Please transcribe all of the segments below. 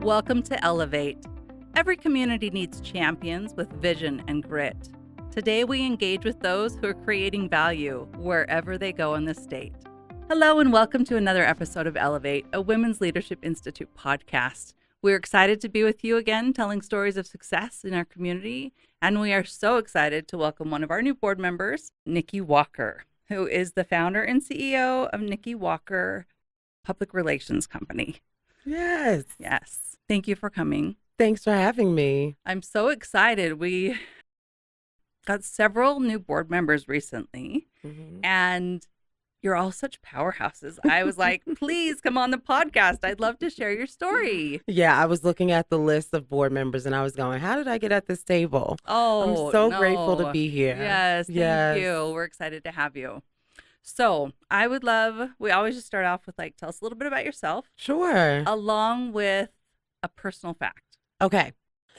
Welcome to Elevate. Every community needs champions with vision and grit. Today we engage with those who are creating value wherever they go in the state. Hello and welcome to another episode of Elevate, a Women's Leadership Institute podcast. We're excited to be with you again, telling stories of success in our community, and we are so excited to welcome one of our new board members, Nikki Walker, who is the founder and CEO of Nikki Walker Public Relations Company. Yes. Yes. Thank you for coming. Thanks for having me. I'm so excited. We got several new board members recently, and you're all such powerhouses. I was like, please come on the podcast. I'd love to share your story. Yeah, I was looking at the list of board members and I was going, how did I get at this table? Oh, I'm so grateful to be here. Yes, thank you. We're excited to have you. So I would love, we always just start off with tell us a little bit about yourself. Sure. Along with a personal fact. Okay.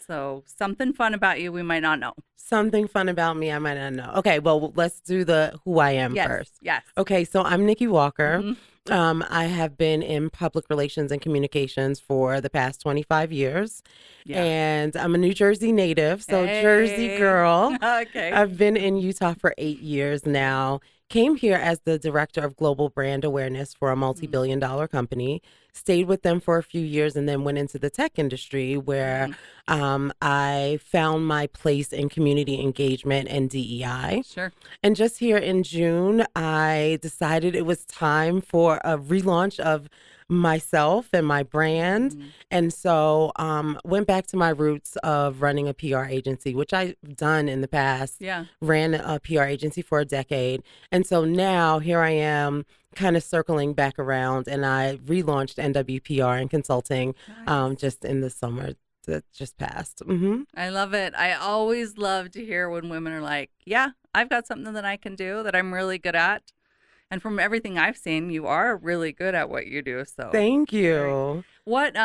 So something fun about you we might not know. Something fun about me I might not know. Okay, well, let's do the who I am first. Yes. Okay, so I'm Nikki Walker. Mm-hmm. I have been in public relations and communications for the past 25 years. Yeah. And I'm a New Jersey native, so Jersey girl. Okay. I've been in Utah for 8 years now. Came here as the director of global brand awareness for a multi-billion-dollar company, stayed with them for a few years, and then went into the tech industry where I found my place in community engagement and DEI. Sure. And just here in June, I decided it was time for a relaunch of myself and my brand. And so went back to my roots of running a PR agency, which I've done in the past. Yeah. Ran a PR agency for a decade. And so now here I am kind of circling back around, and I relaunched NWPR Consulting just in the summer that just passed. I love it. I always love to hear when women are like, yeah, I've got something that I can do that I'm really good at. And from everything I've seen, you are really good at what you do. So thank you. What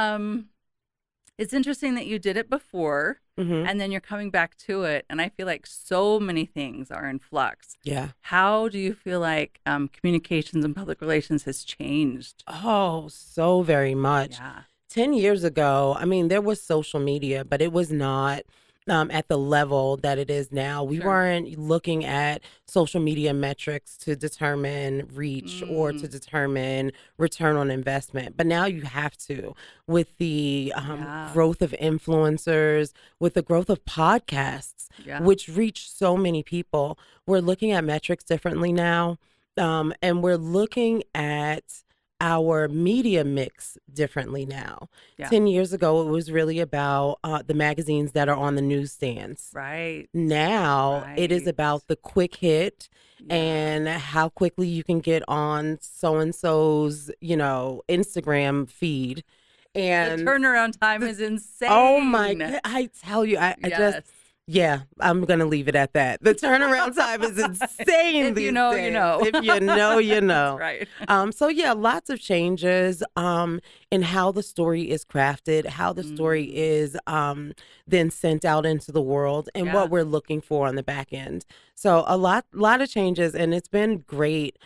it's interesting that you did it before and then you're coming back to it. And I feel like so many things are in flux. Yeah. How do you feel like communications and public relations has changed? Oh, so very much. Yeah. 10 years ago, I mean, there was social media, but it was not at the level that it is now. We weren't looking at social media metrics to determine reach or to determine return on investment. But now you have to, with the growth of influencers, with the growth of podcasts, which reach so many people. We're looking at metrics differently now. And we're looking at our media mix differently now. 10 years ago, it was really about the magazines that are on the newsstands. Right. Now it is about the quick hit and how quickly you can get on so-and-so's, Instagram feed. And the turnaround time is insane. Oh my God. I tell you, I just... Yeah, I'm going to leave it at that. The turnaround time is insane. If you know, days. You know. If you know, you know. That's right. So yeah, lots of changes in how the story is crafted, how the story is then sent out into the world, and what we're looking for on the back end. So a lot of changes, and it's been great.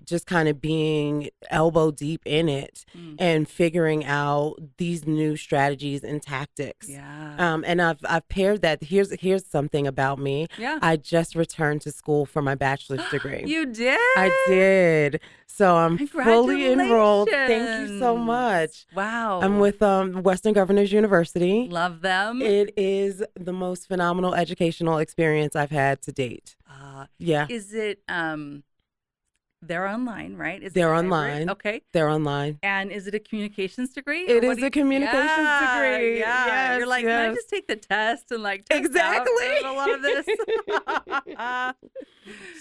Just kind of being elbow deep in it and figuring out these new strategies and tactics. And I've paired that. Here's something about me. I just returned to school for my bachelor's degree. You did? I did. So I'm fully enrolled. Thank you so much. Wow. I'm with Western Governors University. Love them. It is the most phenomenal educational experience I've had to date. Is it they're online, right? They're online. Okay. They're online. And is it a communications degree? It is a communications degree. Yeah. Yes, You're like, can I just take the test and test exactly out a lot of this?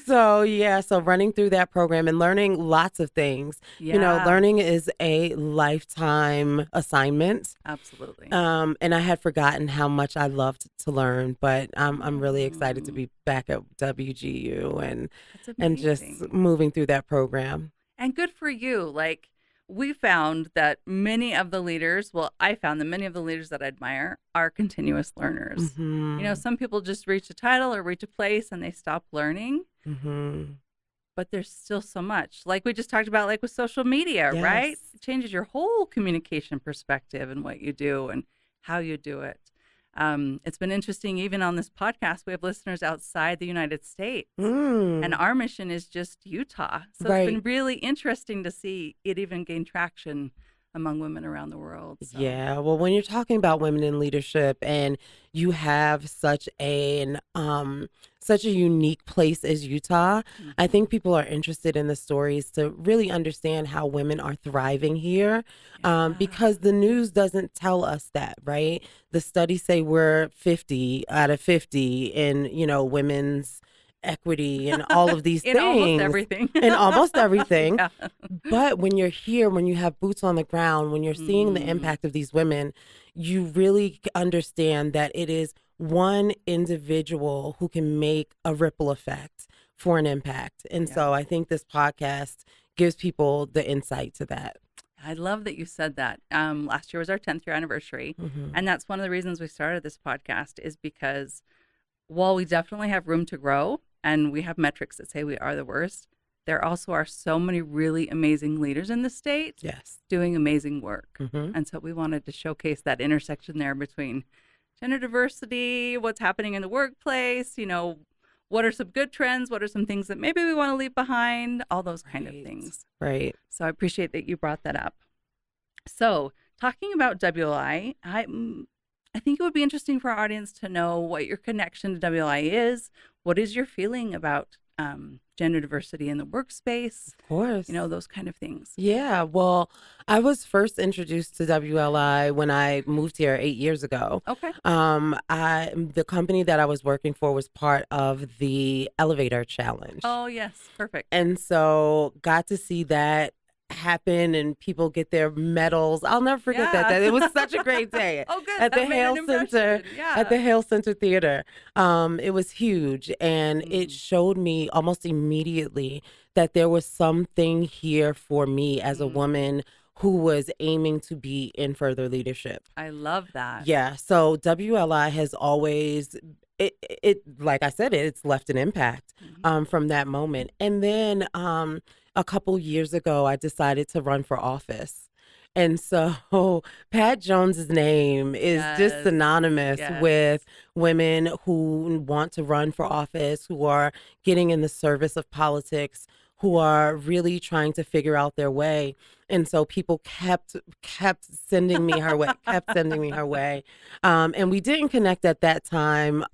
So running through that program and learning lots of things. Learning is a lifetime assignment. Absolutely. And I had forgotten how much I loved to learn, but I'm really excited to be back at WGU and just moving through that program. And good for you. We found that many of the leaders, I found that many of the leaders that I admire are continuous learners. Some people just reach a title or reach a place and they stop learning. But there's still so much. Like we just talked about, with social media, right? changes your whole communication perspective and what you do and how you do it. It's been interesting, even on this podcast, we have listeners outside the United States, and our mission is just Utah. So Right. it's been really interesting to see it even gain traction among women around the world. So. Yeah, well, when you're talking about women in leadership and you have such a unique place as Utah, I think people are interested in the stories to really understand how women are thriving here, because the news doesn't tell us that, right? The studies say we're 50 out of 50 in, women's equity and all of these in things. almost everything. In almost everything. Yeah. But when you're here, when you have boots on the ground, when you're seeing the impact of these women, you really understand that it is one individual who can make a ripple effect for an impact. And so I think this podcast gives people the insight to that. I love that you said that. Last year was our 10th year anniversary. And that's one of the reasons we started this podcast, is because while we definitely have room to grow and we have metrics that say we are the worst, there also are so many really amazing leaders in the state doing amazing work. And so we wanted to showcase that intersection there between gender diversity, what's happening in the workplace, what are some good trends, what are some things that maybe we want to leave behind, all those kind of things. Right. So I appreciate that you brought that up. So talking about WLI, I think it would be interesting for our audience to know what your connection to WLI is. What is your feeling about gender diversity in the workspace? Of course. Those kind of things. Yeah, well, I was first introduced to WLI when I moved here 8 years ago. Okay. The company that I was working for was part of the Elevator Challenge. Oh, yes. Perfect. And so got to see that happen and people get their medals. I'll never forget that. It was such a great day. Oh, good. At the That made Hale an Center. impression. Yeah. At the Hale Center Theater. It was huge, and it showed me almost immediately that there was something here for me as a woman who was aiming to be in further leadership. I love that. Yeah. So WLI has always, it like I said, it's left an impact from that moment. And then a couple years ago, I decided to run for office. And so Pat Jones's name is just synonymous with women who want to run for office, who are getting in the service of politics, who are really trying to figure out their way. And so people kept sending me her way, and we didn't connect at that time.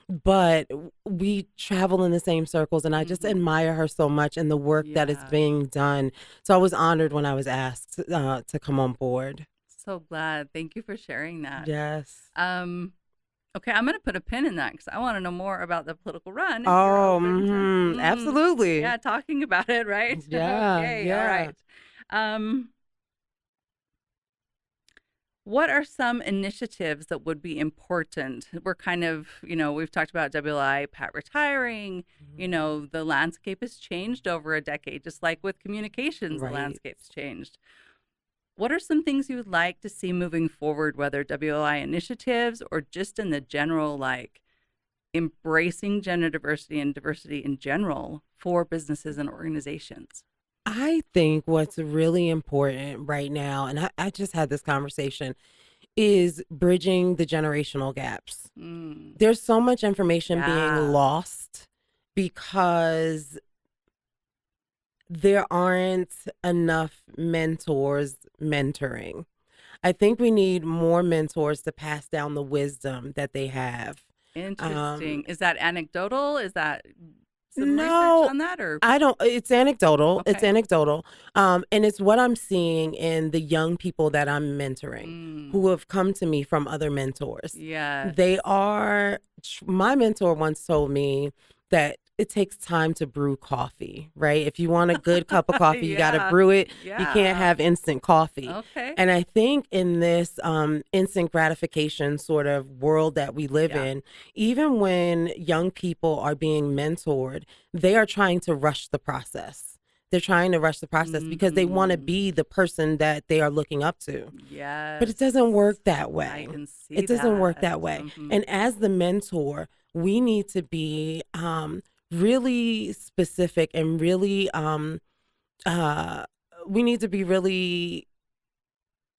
But we travel in the same circles, and I just admire her so much and the work that is being done. So I was honored when I was asked to come on board. So glad. Thank you for sharing that. Yes. Okay, I'm going to put a pin in that because I want to know more about the political run. Oh, absolutely. Yeah, talking about it, right? Yeah. Okay, yeah. all right. What are some initiatives that would be important? We're kind of, we've talked about WLI, Pat retiring, the landscape has changed over a decade, just like with communications, the landscape's changed. What are some things you would like to see moving forward, whether WLI initiatives or just in the general, like embracing gender diversity and diversity in general for businesses and organizations? I think what's really important right now, and I just had this conversation, is bridging the generational gaps. There's so much information being lost because there aren't enough mentors mentoring. I think we need more mentors to pass down the wisdom that they have. Interesting. Is that anecdotal? Is that some research on that, or I don't? It's anecdotal. Okay. It's anecdotal, and it's what I'm seeing in the young people that I'm mentoring, who have come to me from other mentors. Yeah, they are. My mentor once told me that it takes time to brew coffee, right? If you want a good cup of coffee, you got to brew it. Yeah. You can't have instant coffee. Okay. And I think in this instant gratification sort of world that we live in, even when young people are being mentored, they are trying to rush the process. They're trying to rush the process because they want to be the person that they are looking up to. Yes. But it doesn't work that way. I can see it doesn't work that way. And as the mentor, we need to be really specific and really we need to be really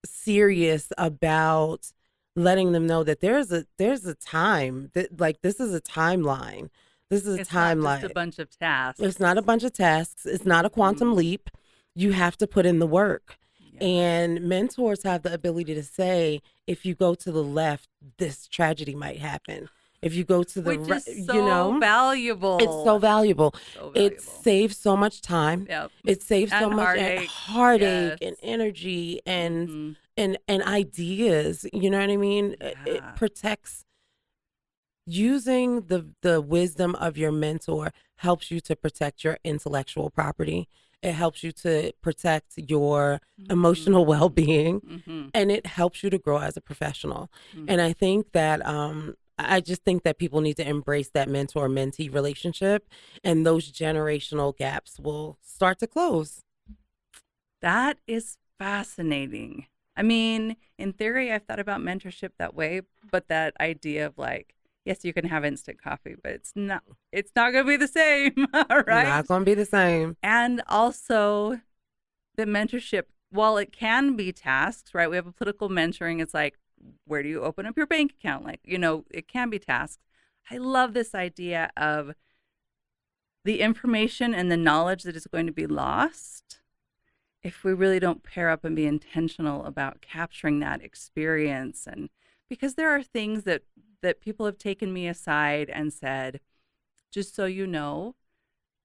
serious about letting them know that there's a time that, like, this is a timeline. This is a It's not just a timeline. bunch of tasks. It's not a bunch of tasks. It's not a quantum leap. You have to put in the work. Yeah. And mentors have the ability to say, if you go to the left, this tragedy might happen. If you go to the Which is so valuable. it's so valuable. So It valuable. saves so much time. Yep. It saves so And much heartache Yes. and energy and Mhm. and ideas. You know what I mean? Yeah. It protects. Using the wisdom of your mentor helps you to protect your intellectual property. It helps you to protect your emotional well-being, Mhm. and it helps you to grow as a professional. Mhm. And I think that I just think that people need to embrace that mentor-mentee relationship, and those generational gaps will start to close. That is fascinating. I mean, in theory, I've thought about mentorship that way, but that idea of like, yes, you can have instant coffee, but it's not going to be the same, right? Not going to be the same. And also the mentorship, while it can be tasks, right? We have a political mentoring. It's like, where do you open up your bank account? Like, it can be tasks. I love this idea of the information and the knowledge that is going to be lost if we really don't pair up and be intentional about capturing that experience. And because there are things that people have taken me aside and said, just so you know,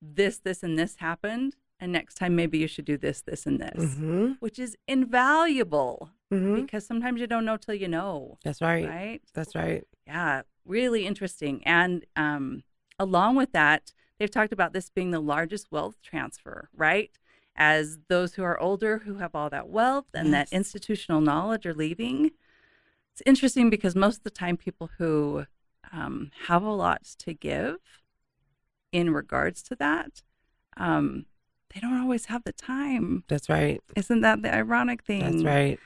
this, and this happened. And next time, maybe you should do this, and this, which is invaluable because sometimes you don't know till you know. That's right. Right? That's right. Yeah, really interesting. And along with that, they've talked about this being the largest wealth transfer, right? As those who are older, who have all that wealth and that institutional knowledge are leaving. It's interesting because most of the time people who have a lot to give in regards to that, they don't always have the time. That's right. Isn't that the ironic thing? That's right.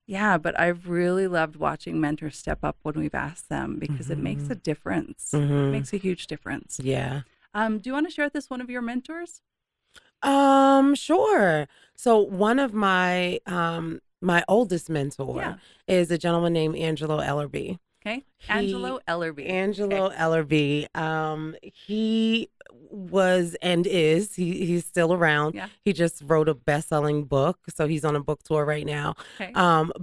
Yeah, but I've really loved watching mentors step up when we've asked them because it makes a difference. It makes a huge difference. Yeah. Do you want to share with us one of your mentors? Sure. So one of my my oldest mentor is a gentleman named Angelo Ellerby. Okay. Angelo Ellerby. Angelo Ellerby. He was and is, he's still around. Yeah. He just wrote a best-selling book, so he's on a book tour right now. Okay.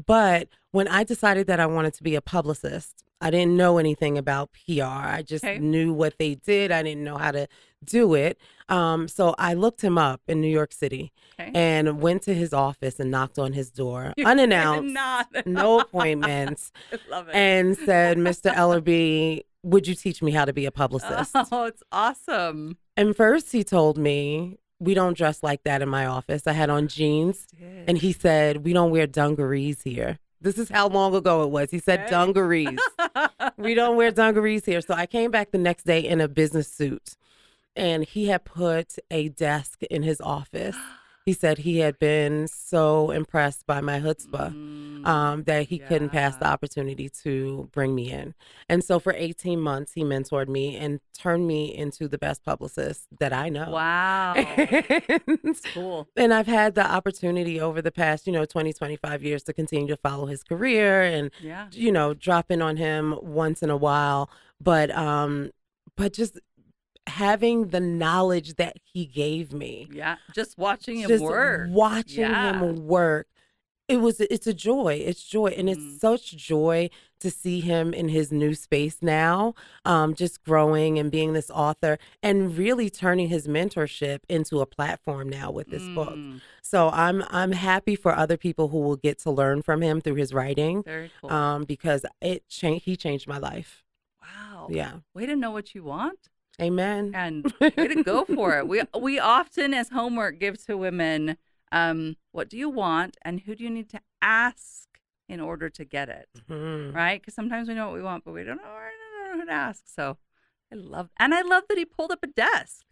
But when I decided that I wanted to be a publicist, I didn't know anything about PR. I just knew what they did. I didn't know how to do it. So I looked him up in New York City and went to his office and knocked on his door unannounced, no appointments, I love it. and said, Mr. Ellerby, would you teach me how to be a publicist? Oh, it's awesome. And first he told me, we don't dress like that in my office. I had on jeans. And he said, we don't wear dungarees here. This is how long ago it was. He said dungarees. We don't wear dungarees here. So I came back the next day in a business suit, and he had put a desk in his office. He said he had been so impressed by my chutzpah that he couldn't pass the opportunity to bring me in. And so for 18 months, he mentored me and turned me into the best publicist that I know. Wow. That's cool. And I've had the opportunity over the past, 20, 25 years to continue to follow his career and, drop in on him once in a while. But just having the knowledge that he gave me. Yeah. Just watching him work. Him work. It's a joy. It's joy. And it's such joy to see him in his new space now, just growing and being this author and really turning his mentorship into a platform now with this book. So I'm happy for other people who will get to learn from him through his writing. Very cool. Because he changed my life. Wow. Yeah. Way to know what you want. Amen. And way to go for it. We often, as homework, give to women, what do you want and who do you need to ask in order to get it, right? Because sometimes we know what we want, but we don't know who to ask. So I love that he pulled up a desk.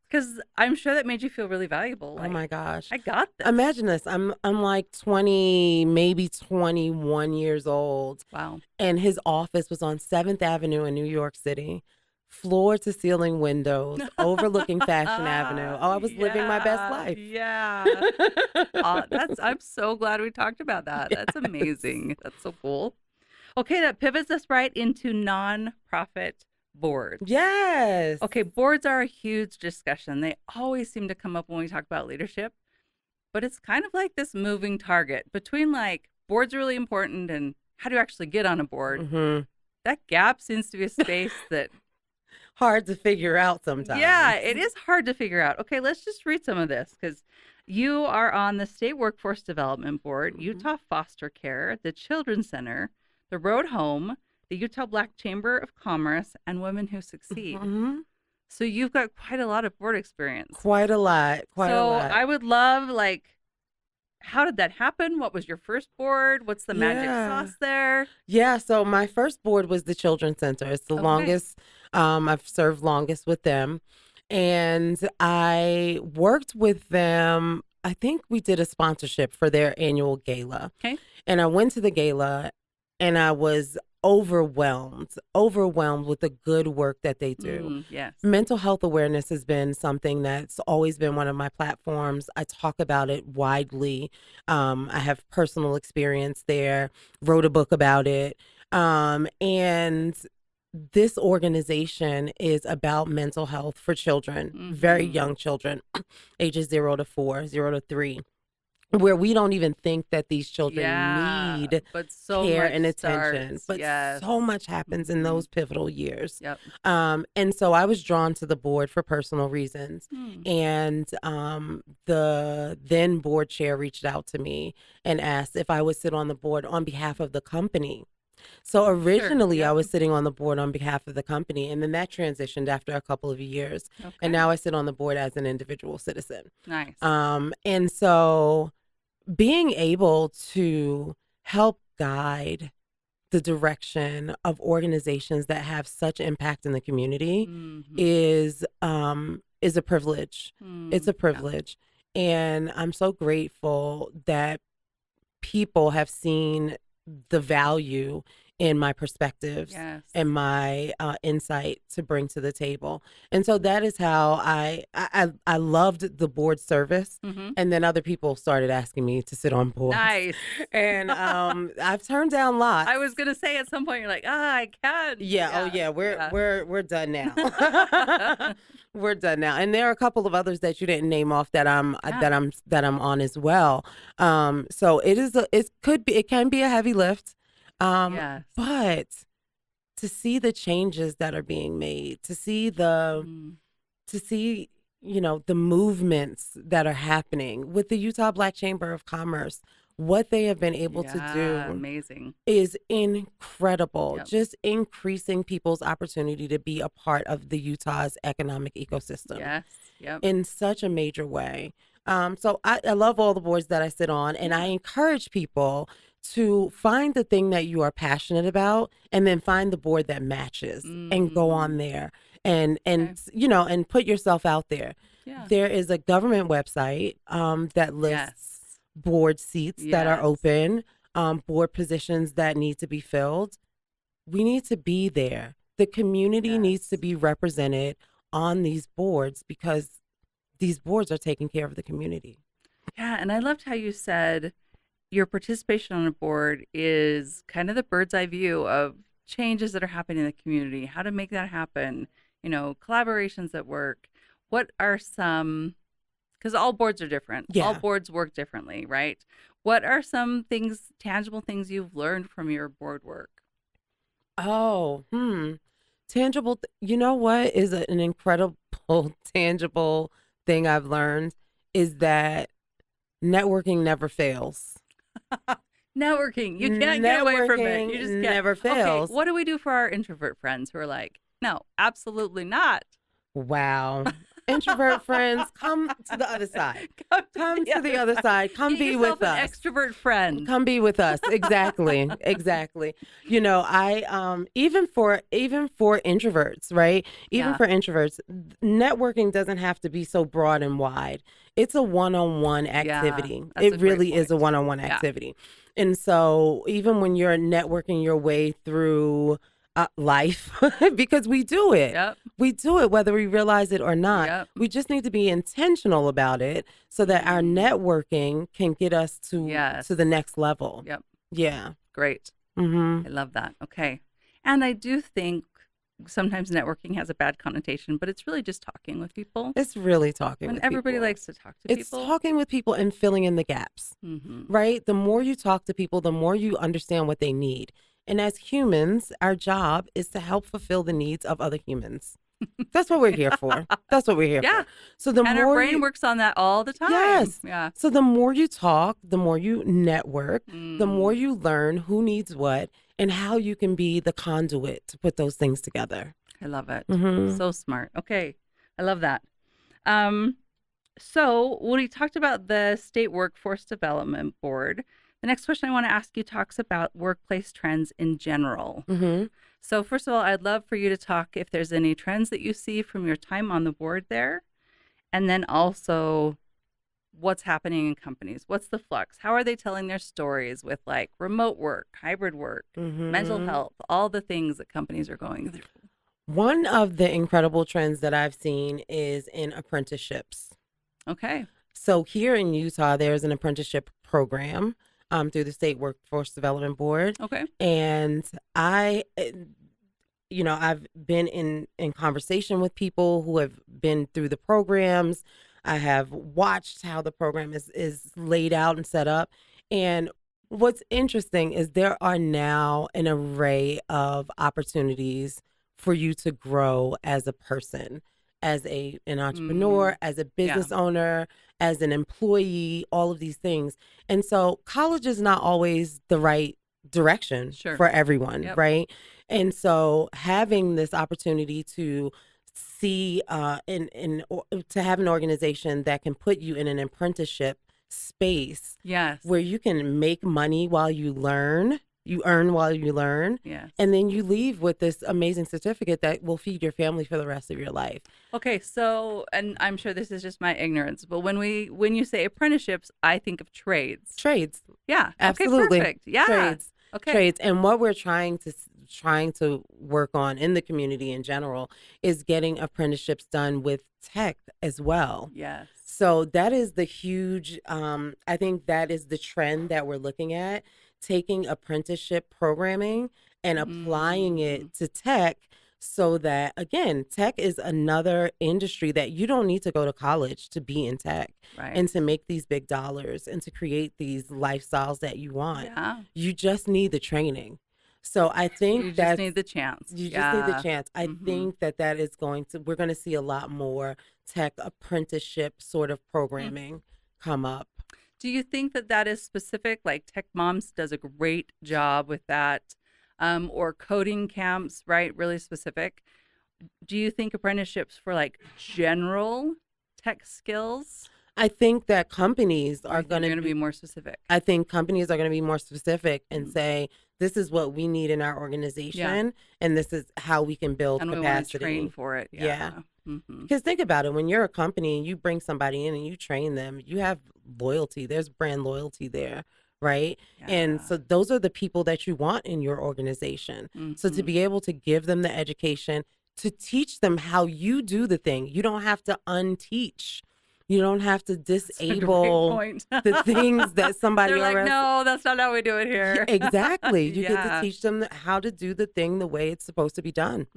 Because I'm sure that made you feel really valuable. Like, oh my gosh. I got this. Imagine this. I'm like 20, maybe 21 years old. Wow. And his office was on 7th Avenue in New York City. floor to ceiling windows overlooking Fashion Avenue. Oh, I was living my best life. Yeah. I'm so glad we talked about that. That's Yes. amazing. That's so cool. Okay, that pivots us right into nonprofit boards. Yes. Okay, boards are a huge discussion. They always seem to come up when we talk about leadership, but it's kind of like this moving target between like boards are really important and how do you actually get on a board? Mm-hmm. That gap seems to be a space that Hard to figure out sometimes. yeah, it is hard to figure out. Okay, let's just read some of this because you are on the State Workforce Development Board, Utah Foster Care, the Children's Center, the Road Home, the Utah Black Chamber of Commerce, and Women Who Succeed. Mm-hmm. So you've got quite a lot of board experience. Quite a lot. So I would love, like, how did that happen? What was your first board? What's the magic sauce there? Yeah, so my first board was the Children's Center. It's the longest, I've served longest with them. And I worked with them, I think we did a sponsorship for their annual gala. Okay. And I went to the gala and I was overwhelmed with the good work that they do. Yes. Mental health awareness has been something that's always been one of my platforms. I talk about it widely. I have personal experience there, wrote a book about it. And this organization is about mental health for children, very young children, ages 0 to 4, 0 to 3. Where we don't even think that these children need care and attention. But so much happens in those pivotal years. Yep. And so I was drawn to the board for personal reasons. And the then board chair reached out to me and asked if I would sit on the board on behalf of the company. So originally I was sitting on the board on behalf of the company, and then that transitioned after a couple of years. Okay. And now I sit on the board as an individual citizen. Nice. And so being able to help guide the direction of organizations that have such impact in the community is a privilege. It's a privilege. And I'm so grateful that people have seen the value in my perspectives and my insight to bring to the table. And so that is how I loved the board service. And then other people started asking me to sit on boards. Nice. And I've turned down lots. I was gonna say at some point you're like, I can. Yeah. Oh yeah. We're done now. We're done now. And there are a couple of others that you didn't name off that I'm on as well. So it can be a heavy lift. But to see the changes that are being made, to see the movements that are happening with the Utah Black Chamber of Commerce, what they have been able to do amazing is incredible. Just increasing people's opportunity to be a part of the Utah's economic ecosystem in such a major way. So I love all the boards that I sit on, and I encourage people to find the thing that you are passionate about and then find the board that matches and go on there and put yourself out there. There is a government website that lists board seats that are open, board positions that need to be filled. We need to be there. The community needs to be represented on these boards because these boards are taking care of the community. Yeah, and I loved how you said your participation on a board is kind of the bird's eye view of changes that are happening in the community, how to make that happen, collaborations at work. What are some, because all boards are different. All boards work differently, right? What are some things, tangible things you've learned from your board work? Tangible, you know what is an incredible tangible thing I've learned is that networking never fails. Networking. You can't get away from it. You just can't. Never fails. Okay, what do we do for our introvert friends who are like, no, absolutely not? Wow. Introvert friends, come to the other side. Come to the other side. Come be with us. An extrovert friend. Come be with us. Exactly. Exactly. I even for introverts, right? Even for introverts, networking doesn't have to be so broad and wide. It's a one-on-one activity. It really is a one-on-one activity. And so even when you're networking your way through life because we do it. Yep. We do it whether we realize it or not. Yep. We just need to be intentional about it so that our networking can get us to the next level. Yep. Yeah. Great. Mm-hmm. I love that. Okay. And I do think sometimes networking has a bad connotation, but it's really just talking with people. It's really talking When with everybody people. likes to talk to It's people. talking with people and filling in the gaps, right? The more you talk to people, the more you understand what they need. And as humans, our job is to help fulfill the needs of other humans. That's what we're here for. That's what we're here for. So the and more our brain works on that all the time. Yes. Yeah. So the more you talk, the more you network, the more you learn who needs what and how you can be the conduit to put those things together. I love it. Mm-hmm. So smart. Okay. I love that. So when we talked about the State Workforce Development Board, the next question I want to ask you talks about workplace trends in general. Mm-hmm. So first of all, I'd love for you to talk if there's any trends that you see from your time on the board there. And then also what's happening in companies. What's the flux? How are they telling their stories with like remote work, hybrid work, mental health, all the things that companies are going through? One of the incredible trends that I've seen is in apprenticeships. Okay. So here in Utah, there's an apprenticeship program through the State Workforce Development Board. Okay. And I've been in conversation with people who have been through the programs. I have watched how the program is laid out and set up. And what's interesting is there are now an array of opportunities for you to grow as a person, as an entrepreneur, as a business owner, as an employee, all of these things. And so college is not always the right direction for everyone, right? And so having this opportunity to see to have an organization that can put you in an apprenticeship space where you can make money while you learn, you earn while you learn, and then you leave with this amazing certificate that will feed your family for the rest of your life. Okay, so, and I'm sure this is just my ignorance, but when you say apprenticeships, I think of trades. Trades. Yeah. Absolutely. Okay, perfect. Yeah. Trades. Okay. Trades. And what we're trying to work on in the community in general is getting apprenticeships done with tech as well. Yes. So that is the huge, I think that is the trend that we're looking at, taking apprenticeship programming and applying it to tech so that, again, tech is another industry that you don't need to go to college to be in tech and to make these big dollars and to create these lifestyles that you want. Yeah. You just need the training. So I think you just need the chance. You just need the chance. I think that is we're going to see a lot more tech apprenticeship sort of programming come up. Do you think that is specific? Like Tech Moms does a great job with that, or coding camps, right? Really specific. Do you think apprenticeships for like general tech skills? I think that companies are going to be more specific. I think companies are going to be more specific and say, this is what we need in our organization, and this is how we can build capacity. We want to train for it. Yeah. Because think about it, when you're a company and you bring somebody in and you train them, you have loyalty. There's brand loyalty there, right? Yeah. And so those are the people that you want in your organization. So to be able to give them the education, to teach them how you do the thing, you don't have to unteach. You don't have to disable the things that somebody They're else. Like, no, that's not how we do it here. Exactly. You get to teach them how to do the thing the way it's supposed to be done.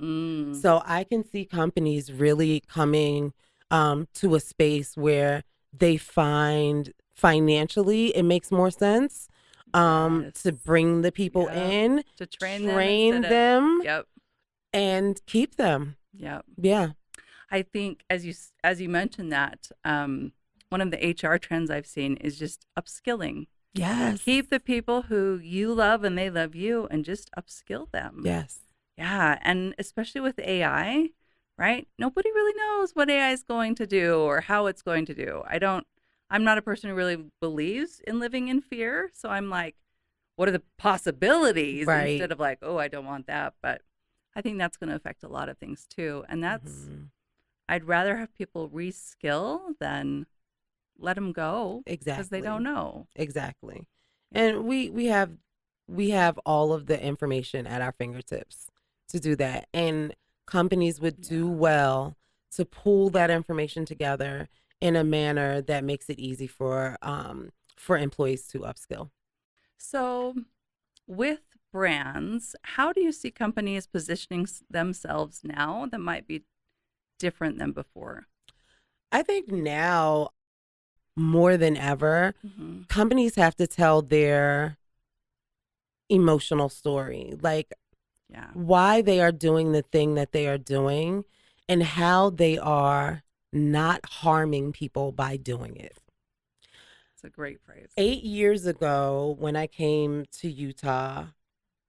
So I can see companies really coming to a space where they find financially it makes more sense to bring the people in, to train them, yep, and keep them. Yep. Yeah. I think as you mentioned that, one of the HR trends I've seen is just upskilling. Yes. Keep the people who you love and they love you and just upskill them. Yes. Yeah. And especially with AI, right? Nobody really knows what AI is going to do or how it's going to do. I'm not a person who really believes in living in fear. So I'm like, what are the possibilities? Right. Instead of like, oh, I don't want that. But I think that's going to affect a lot of things too. And that's, I'd rather have people reskill than let them go. Exactly. Because they don't know. Exactly. And we have all of the information at our fingertips. to do that. And companies would do well to pull that information together in a manner that makes it easy for employees to upskill. So with brands, how do you see companies positioning themselves now that might be different than before? I think now more than ever, companies have to tell their emotional story, like why they are doing the thing that they are doing and how they are not harming people by doing it. It's a great phrase. 8 years ago, when I came to Utah,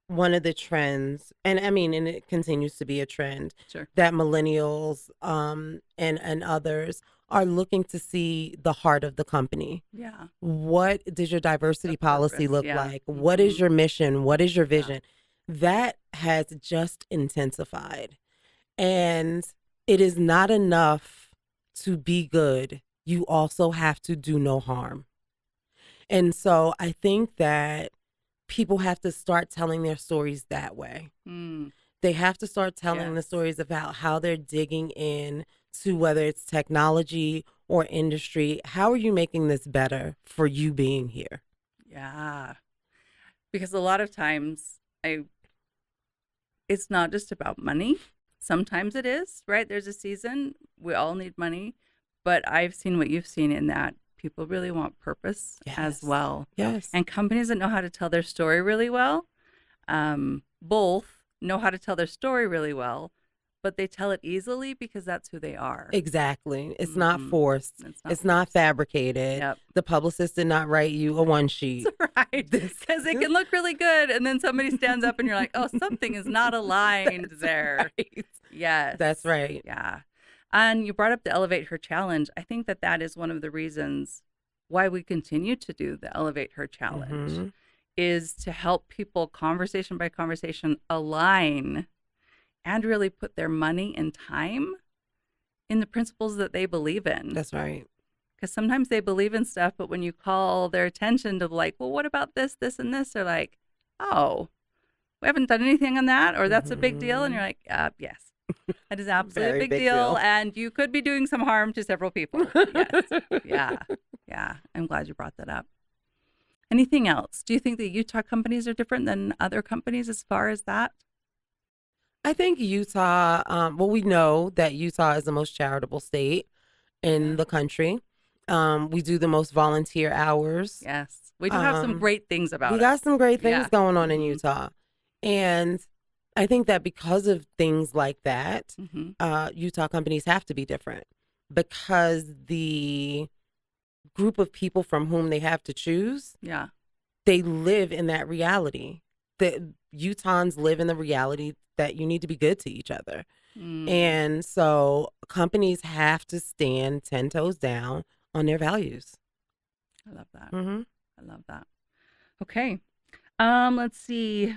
one of the trends, and it continues to be a trend, that millennials and others are looking to see the heart of the company. Yeah. What does your diversity policy look like? What is your mission? What is your vision? That has just intensified. And it is not enough to be good. You also have to do no harm. And so I think that people have to start telling their stories that way. They have to start telling the stories about how they're digging in to whether it's technology or industry. How are you making this better for you being here? Yeah. Because a lot of times it's not just about money. Sometimes it is, right? There's a season. We all need money. But I've seen what you've seen in that people really want purpose as well. Yes. And companies that know how to tell their story really well, both know how to tell their story really well, but they tell it easily because that's who they are. Exactly. It's not forced. It's not fabricated. Yep. The publicist did not write you a one sheet. That's right. Because it can look really good. And then somebody stands up and you're like, oh, something is not aligned there. Right. Yes. That's right. Yeah. And you brought up the Elevate Her Challenge. I think that is one of the reasons why we continue to do the Elevate Her Challenge is to help people conversation by conversation align and really put their money and time in the principles that they believe in. That's right. Because sometimes they believe in stuff, but when you call their attention to like, well, what about this, this, and this? They're like, oh, we haven't done anything on that, or that's a big deal. And you're like, yes. That is absolutely a big deal, and you could be doing some harm to several people. Yes. Yeah. I'm glad you brought that up. Anything else? Do you think that Utah companies are different than other companies as far as that? I think Utah, we know that Utah is the most charitable state in the country. We do the most volunteer hours. Yes. We do have some great things about it. We got some great things going on in Utah. And I think that because of things like that, Utah companies have to be different because the group of people from whom they have to choose, they live in that reality. The Utahns live in the reality that you need to be good to each other. And so companies have to stand 10 toes down on their values. I love that. I love that. Okay. Let's see.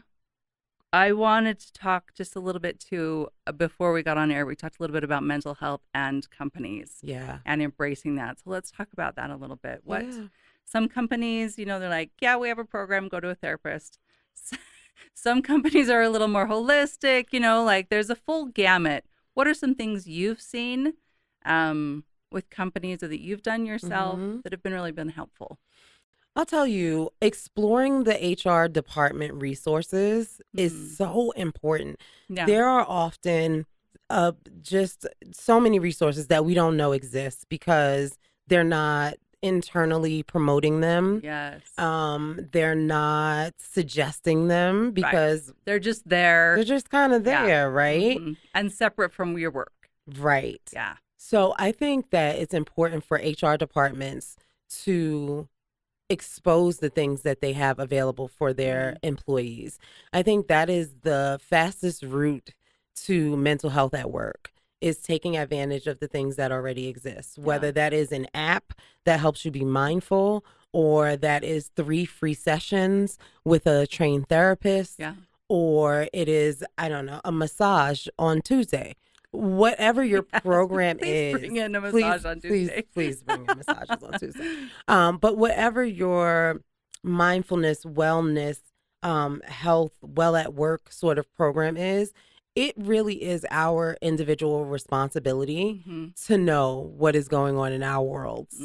I wanted to talk just a little bit too, before we got on air, we talked a little bit about mental health and companies and embracing that. So let's talk about that a little bit. Some companies, they're like, yeah, we have a program, go to a therapist. Some companies are a little more holistic, like there's a full gamut. What are some things you've seen with companies or that you've done yourself that have really been helpful? I'll tell you, exploring the HR department resources is so important. Yeah. There are often just so many resources that we don't know exist because they're not internally promoting them. Yes. They're not suggesting them because they're just there. They're just kind of there, right? And separate from your work. Right. Yeah. So I think that it's important for HR departments to expose the things that they have available for their employees. I think that is the fastest route to mental health at work, is taking advantage of the things that already exist, whether that is an app that helps you be mindful, or that is 3 free sessions with a trained therapist, or it is, I don't know, a massage on Tuesday. Whatever your program is, bring in a massage on Tuesday. Please bring in massages on Tuesday. But whatever your mindfulness, wellness, health, well at work sort of program is, it really is our individual responsibility Mm-hmm. to know what is going on in our worlds.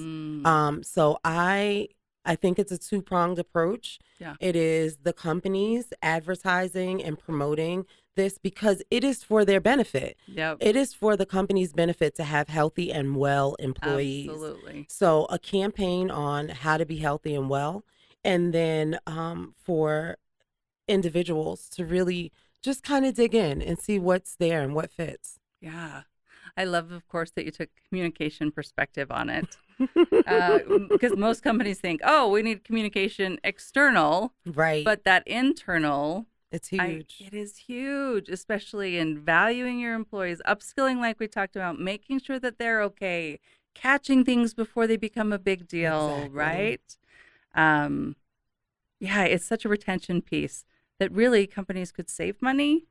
So I think it's a two-pronged approach. Yeah. It is the companies advertising and promoting this because it is for their benefit. Yep. It is for the company's benefit to have healthy and well employees. Absolutely. So a campaign on how to be healthy and well, and then for individuals to really just kind of dig in and see what's there and what fits. Yeah. I love, of course, that you took communication perspective on it. Because most companies think, oh, we need communication external. Right. But that internal, it's huge. It is huge, especially in valuing your employees, upskilling like we talked about, making sure that they're okay, catching things before they become a big deal, Exactly. right? Yeah, it's such a retention piece that really companies could save money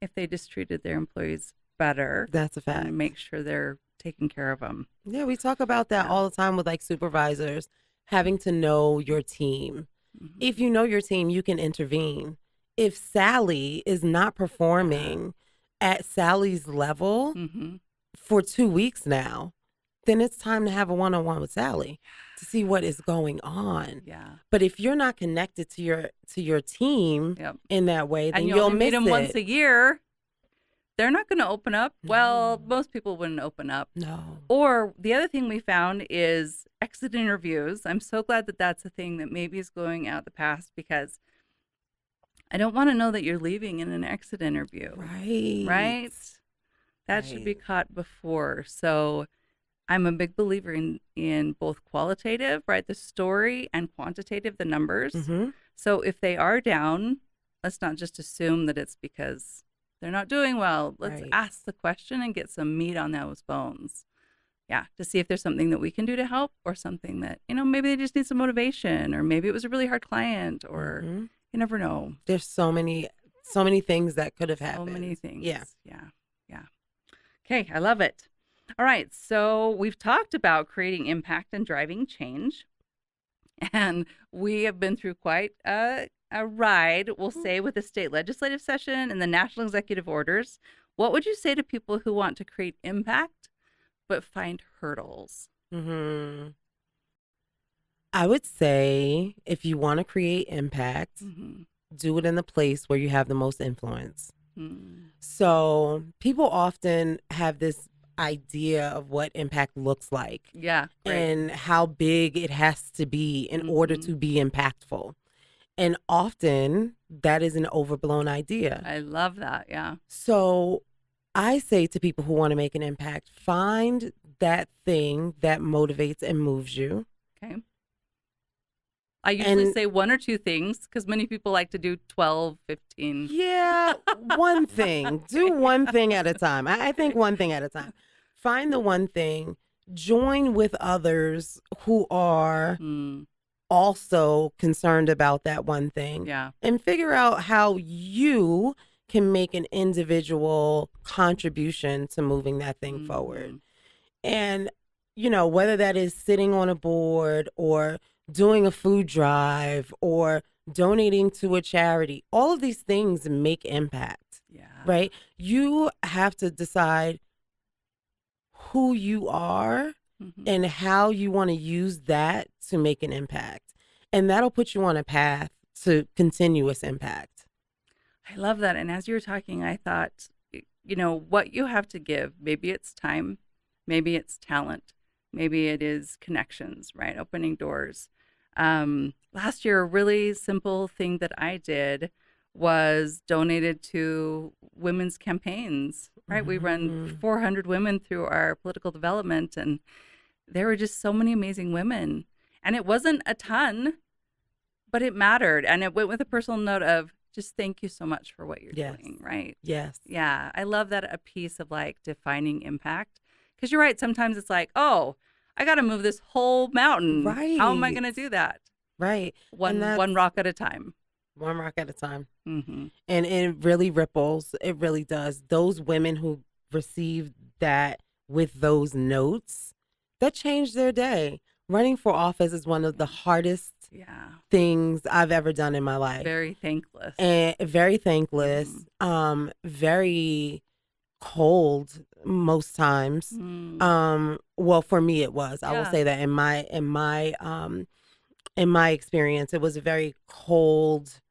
if they just treated their employees better. That's a fact. And make sure they're taking care of them. Yeah, we talk about that all the time with like supervisors having to know your team. Mm-hmm. If you know your team, you can intervene. If Sally is not performing at Sally's level for 2 weeks now, then it's time to have a one-on-one with Sally to see what is going on. Yeah. But if you're not connected to your team in that way, then you'll miss meet them it. once a year. They're not going to open up. No. Well, most people wouldn't open up. No. Or the other thing we found is exit interviews. I'm so glad that that's a thing that maybe is going out the past, because I don't want to know that you're leaving in an exit interview. Right? That should be caught before. So I'm a big believer in both qualitative, right, the story, and quantitative, the numbers. Mm-hmm. So if they are down, let's not just assume that it's because they're not doing well. Let's ask the question and get some meat on those bones. Yeah, to see if there's something that we can do to help, or something that, maybe they just need some motivation, or maybe it was a really hard client, or you never know. There's so many things that could have happened. So many things. Yeah. Okay, I love it. All right, so we've talked about creating impact and driving change, and we have been through quite a ride, we'll say, with the state legislative session and the national executive orders. What would you say to people who want to create impact but find hurdles? I would say, if you want to create impact, do it in the place where you have the most influence. So people often have this idea of what impact looks like. Yeah. Right. And how big it has to be in order to be impactful. And often that is an overblown idea. I love that. Yeah. So I say to people who want to make an impact, find that thing that motivates and moves you. Okay. I usually say one or two things, because many people like to do 12, 15. Yeah, one thing. Do one thing at a time. I think one thing at a time. Find the one thing. Join with others who are also concerned about that one thing. Yeah. And figure out how you can make an individual contribution to moving that thing forward. And, whether that is sitting on a board, or doing a food drive, or donating to a charity, all of these things make impact. Yeah. Right? You have to decide who you are and how you want to use that to make an impact. And that'll put you on a path to continuous impact. I love that. And as you were talking, I thought, what you have to give, maybe it's time, maybe it's talent, maybe it is connections, right? Opening doors. Last year, a really simple thing that I did was donated to women's campaigns, right? We run 400 women through our political development, and there were just so many amazing women. And it wasn't a ton, but it mattered. And it went with a personal note of just thank you so much for what you're doing, right? Yes. Yeah. I love that, a piece of like defining impact. Because you're right. Sometimes it's like, oh, I got to move this whole mountain. Right. How am I going to do that? Right. One rock at a time. One rock at a time. And it really ripples. It really does. Those women who received that with those notes, that changed their day. running for office is one of the hardest Yeah. things I've ever done in my life. Very thankless. And very thankless, very cold most times. Well, for me it was. I will say that in my experience, it was a very cold,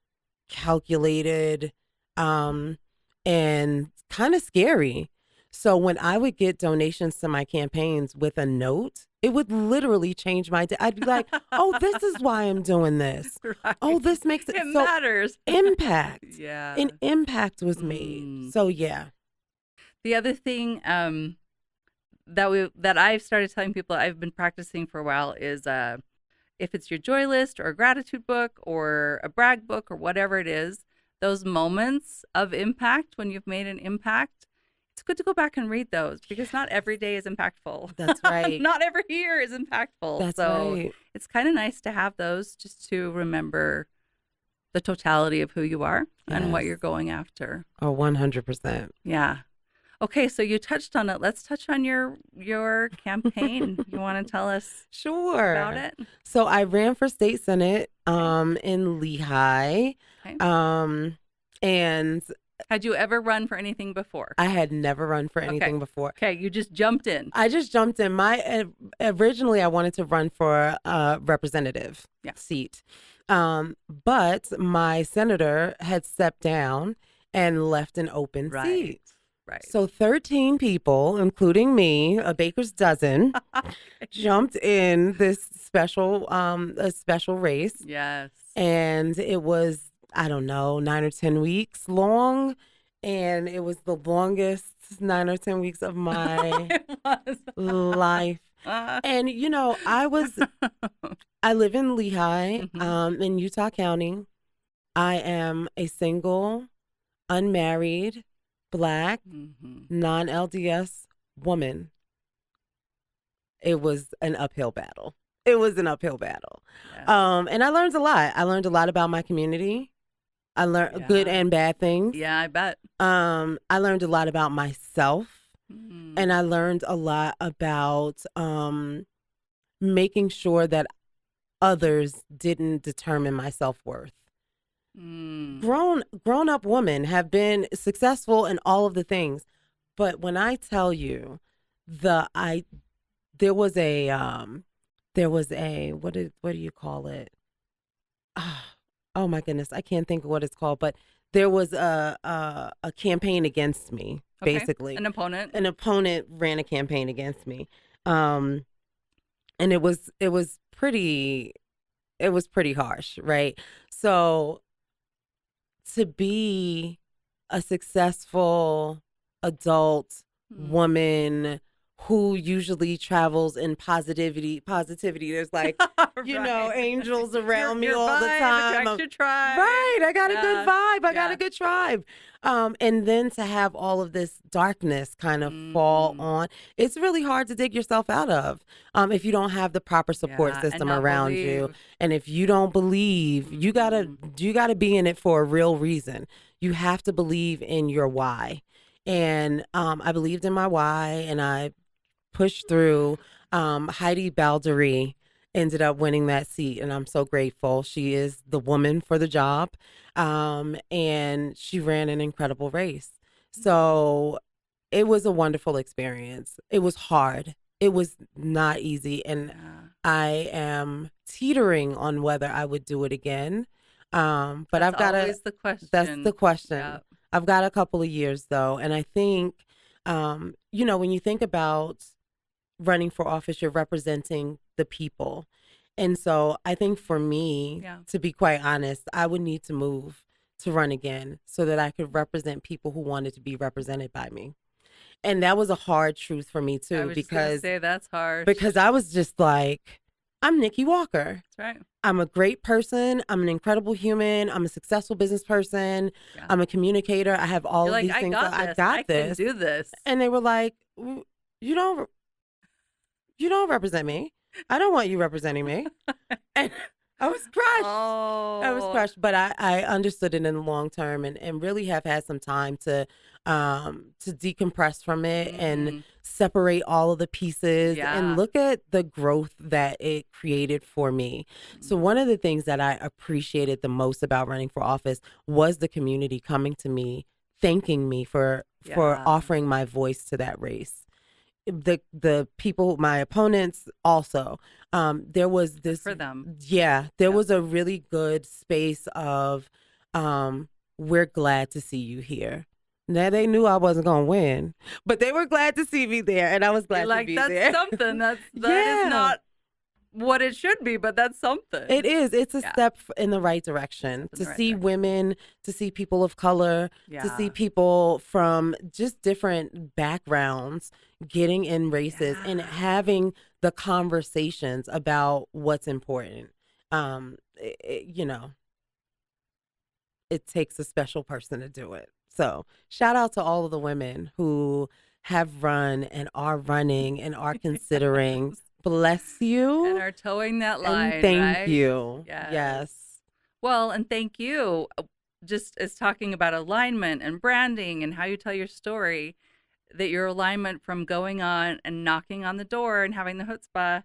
calculated, and kind of scary. So when I would get donations to my campaigns with a note, it would literally change my day. I'd be like, oh, this is why I'm doing this. Right. Oh, this makes it It so matters. impact. Yeah. An impact was made. So yeah. The other thing that I've started telling people I've been practicing for a while is if it's your joy list or a gratitude book or a brag book or whatever it is, those moments of impact when you've made an impact, it's good to go back and read those because not every day is impactful. That's right. Not every year is impactful. That's so right. It's kind of nice to have those just to remember the totality of who you are and what you're going after. Oh, 100%. Yeah. Okay, so you touched on it. Let's touch on your campaign. You want to tell us about it? So I ran for state senate in Lehigh. Okay. And had you ever run for anything before? I had never run for anything before. Okay, you just jumped in. I just jumped in. Originally I wanted to run for a representative seat. But my senator had stepped down and left an open seat. Right. So 13 people, including me, a baker's dozen, jumped in this special race. Yes. And it was, I don't know, 9 or 10 weeks long. And it was the longest 9 or 10 weeks of my life. And, you know, I live in Lehigh, in Utah County. I am a single, unmarried, Black, non-LDS woman. It was an uphill battle. And I learned a lot. I learned a lot about my community. I learned good and bad things. Yeah, I bet. I learned a lot about myself. And I learned a lot about making sure that others didn't determine my self-worth. Grown up women have been successful in all of the things, but when I tell you there was a what do you call it? Oh my goodness, I can't think of what it's called, but there was a campaign against me, basically. An opponent. An opponent ran a campaign against me, and it was pretty harsh, right? So to be a successful adult woman who usually travels in positivity. There's like, you know, angels around me all the time. Right. I got a good vibe. I got a good tribe. And then to have all of this darkness kind of fall on, it's really hard to dig yourself out of if you don't have the proper support system around you. And if you don't believe, you gotta be in it for a real reason. You have to believe in your why. And I believed in my why, and I pushed through. Heidi Baldery ended up winning that seat, and I'm so grateful. She is the woman for the job, and she ran an incredible race. So it was a wonderful experience. It was hard. It was not easy, and I am teetering on whether I would do it again. But I've got always the question. That's the question. Yep. I've got a couple of years though, and I think, you know, when you think about running for office, you're representing the people. And so I think for me, to be quite honest, I would need to move to run again so that I could represent people who wanted to be represented by me. And that was a hard truth for me too, because that's hard. Because I was just like, I'm Nikki Walker. That's right. I'm a great person. I'm an incredible human. I'm a successful business person. Yeah. I'm a communicator. I have all of these things. I got this. I can do this. And they were like, you don't represent me. I don't want you representing me. And I was crushed. Oh. I was crushed. But I understood it in the long term and really have had some time to to decompress from it and Mhm. separate all of the pieces and Yeah. look at the growth that it created for me. So one of the things that I appreciated the most about running for office was the community coming to me, thanking me for Yeah. offering my voice to that race. The people, my opponents also, there was Good this, for them. yeah, there Yep. was a really good space of, um, we're glad to see you here. Now they knew I wasn't going to win, but they were glad to see me there, and I was You're glad to like, be that's there. something. That is Yeah. not what it should be, but that's It something. is. It's a Yeah. step in the right direction Step in to the right see direction. women, to see people of color, to see Yeah. people from just different backgrounds getting in races and Yeah. having the conversations about what's important. You know, it takes a special person to do it. So, shout out to all of the women who have run and are running and are considering. Yes. Bless And you are towing that and line, thank right? you. Yes. Yes. Well, and thank you. Just as talking about alignment and branding and how you tell your story, that your alignment from going on and knocking on the door and having the chutzpah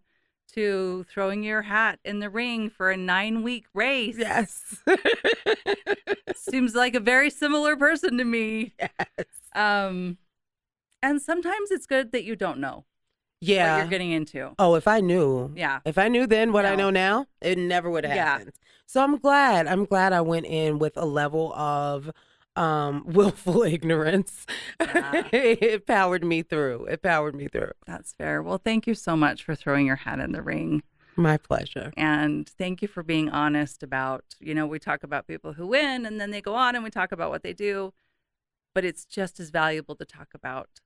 to throwing your hat in the ring for a 9-week race Yes. seems like a very similar person to me. Yes. Um, and sometimes it's good that you don't know what you're Yeah. getting into. Oh, if I knew. Yeah. If I knew then what I No. know now, it never would have Yeah. happened. So I'm glad. I'm glad I went in with a level of willful ignorance. Yeah. It powered me through. It powered me through. That's fair. Well, thank you so much for throwing your hat in the ring. My pleasure. And thank you for being honest about, we talk about people who win and then they go on and we talk about what they do, but it's just as valuable to talk about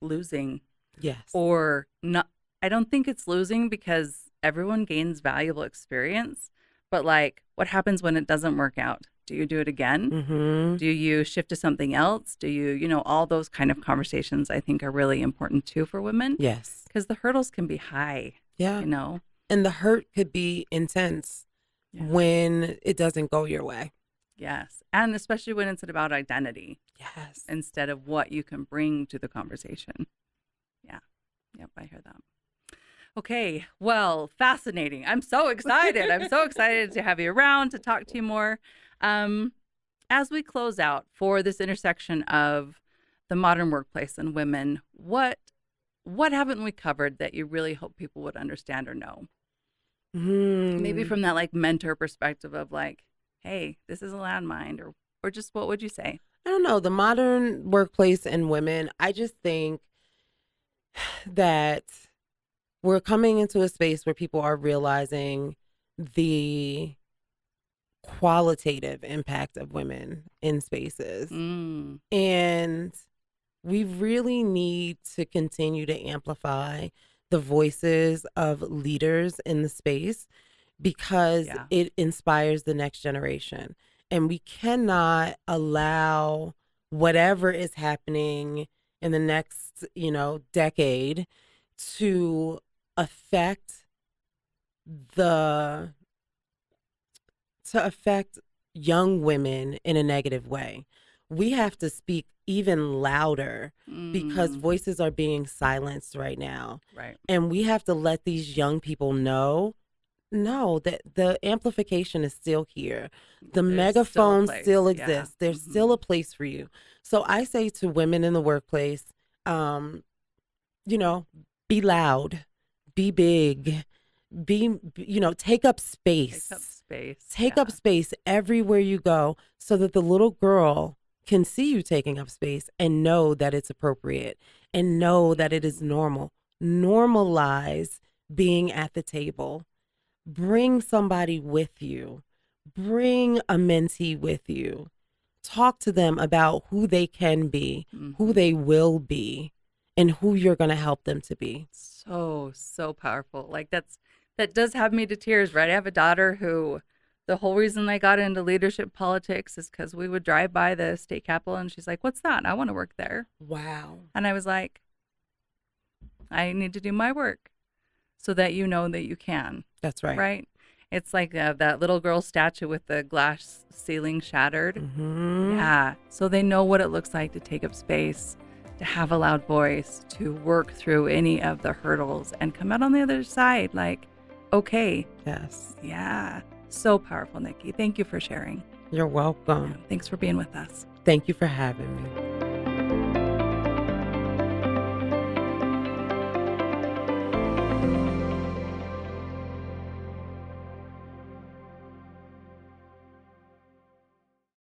losing Yes. or not. I don't think it's losing because everyone gains valuable experience, but like what happens when it doesn't work out? Do you do it again? Mm-hmm. Do you shift to something else? Do you, all those kind of conversations I think are really important too for women. Yes. Because the hurdles can be high, Yeah. And the hurt could be intense when it doesn't go your way. Yes. And especially when it's about identity. Yes. Instead of what you can bring to the conversation. Yeah. Yep. I hear that. Okay. Well, fascinating. I'm so excited. I'm so excited to have you around to talk to you more. As we close out for this intersection of the modern workplace and women, what haven't we covered that you really hope people would understand or know? Maybe from that like mentor perspective of like, hey, this is a landmine, or just what would you say? I don't know. The modern workplace and women, I just think that we're coming into a space where people are realizing the qualitative impact of women in spaces. And we really need to continue to amplify the voices of leaders in the space because it inspires the next generation. And we cannot allow whatever is happening in the next, decade to affect young women in a negative way. We have to speak even louder because voices are being silenced right now. Right. And we have to let these young people know that the amplification is still here. The megaphone still exists. There's still a place for you. So I say to women in the workplace, be loud, be big, take up space. Take up space everywhere you go so that the little girl can see you taking up space and know that it's appropriate and know that it is normal. Normalize being at the table. Bring somebody with you. Bring a mentee with you. Talk to them about who they can be, who they will be, and who you're going to help them to be. So powerful. Like that does have me to tears, right? I have a daughter who the whole reason I got into leadership politics is because we would drive by the state capitol and she's like, what's that? I want to work there. Wow. And I was like, I need to do my work so that you know that you can. That's right. Right. It's like that little girl statue with the glass ceiling shattered. Mm-hmm. Yeah. So they know what it looks like to take up space, to have a loud voice, to work through any of the hurdles and come out on the other side like, okay. Yes. Yeah. So powerful, Nikki. Thank you for sharing. You're welcome. Thanks for being with us. Thank you for having me.